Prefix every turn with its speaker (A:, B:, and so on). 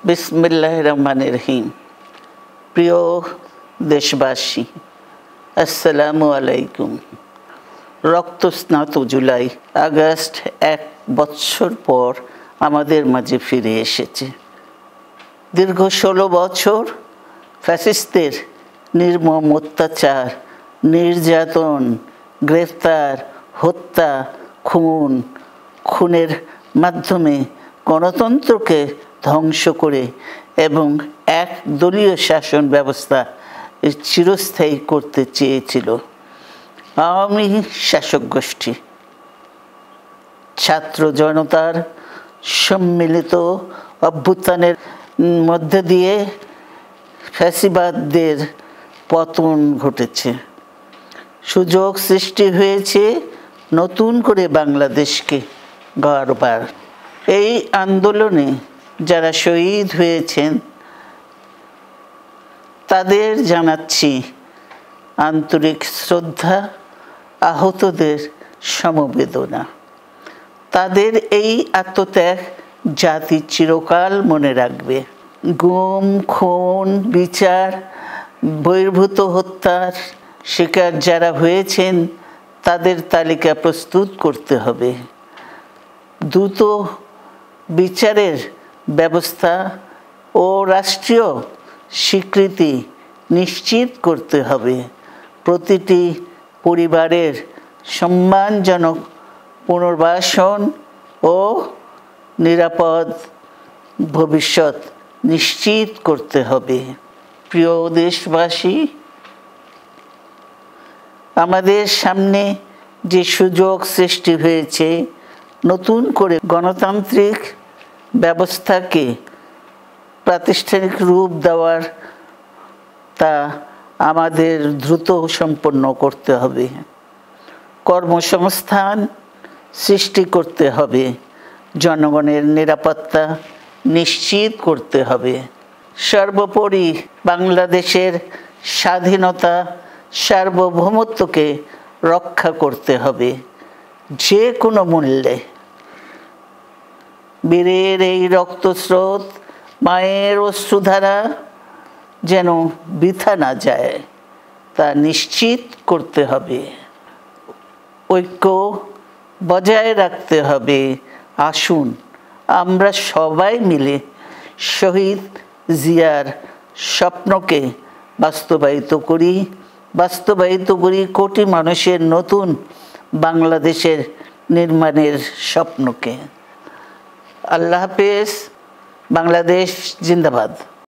A: বিসমিল্লাহির রহমানির রহিম। প্রিয় দেশবাসী, আসসালামু আলাইকুম। রক্তস্নাত জুলাই আগস্ট 1 বছর পর আমাদের মাঝে ফিরে এসেছে। দীর্ঘ 16 বছর ফ্যাসিস্টদের নির্মম অত্যাচার, নির্যাতন, গ্রেফতার, হত্যা, খুনের মাধ্যমে গণতন্ত্রকে ধ্বংস করে এবং একদলীয় শাসন ব্যবস্থা চিরস্থায়ী করতে চেয়েছিল আওয়ামী শাসক গোষ্ঠী। ছাত্র জনতার সম্মিলিত অভ্যুত্থানের মধ্যে দিয়ে ফ্যাসিবাদদের পতন ঘটেছে। সুযোগ সৃষ্টি হয়েছে নতুন করে বাংলাদেশকে গড়বার। এই আন্দোলনে যারা শহীদ হয়েছেন তাদের জানাচ্ছি আন্তরিক শ্রদ্ধা, আহতদের সমবেদনা। তাদের এই আত্মত্যাগ জাতি চিরকাল মনে রাখবে। গুম, খুন, বিচার বহির্ভূত হত্যার শিকার যারা হয়েছেন তাদের তালিকা প্রস্তুত করতে হবে। দ্রুত বিচারের ব্যবস্থা ও রাষ্ট্রীয় স্বীকৃতি নিশ্চিত করতে হবে। প্রতিটি পরিবারের সম্মানজনক পুনর্বাসন ও নিরাপদ ভবিষ্যৎ নিশ্চিত করতে হবে। প্রিয় দেশবাসী, আমাদের সামনে যে সুযোগ সৃষ্টি হয়েছে নতুন করে গণতান্ত্রিক ব্যবস্থাকে প্রাতিষ্ঠানিক রূপ দেওয়ার, তা আমাদের দ্রুত সম্পন্ন করতে হবে। কর্মসংস্থান সৃষ্টি করতে হবে, জনগণের নিরাপত্তা নিশ্চিত করতে হবে। সর্বোপরি বাংলাদেশের স্বাধীনতা, সার্বভৌমত্বকে রক্ষা করতে হবে যে কোনো মূল্যে। বীরের এই রক্তস্রোত, মায়ের অশ্রুধারা যেন বৃথা না যায় তা নিশ্চিত করতে হবে। ঐক্য বজায় রাখতে হবে। আসুন আমরা সবাই মিলে শহীদ জিয়ার স্বপ্নকে বাস্তবায়িত করি কোটি মানুষের নতুন বাংলাদেশের নির্মাণের স্বপ্নকে। আল্লাহ হাফেজ। বাংলাদেশ জিন্দাবাদ।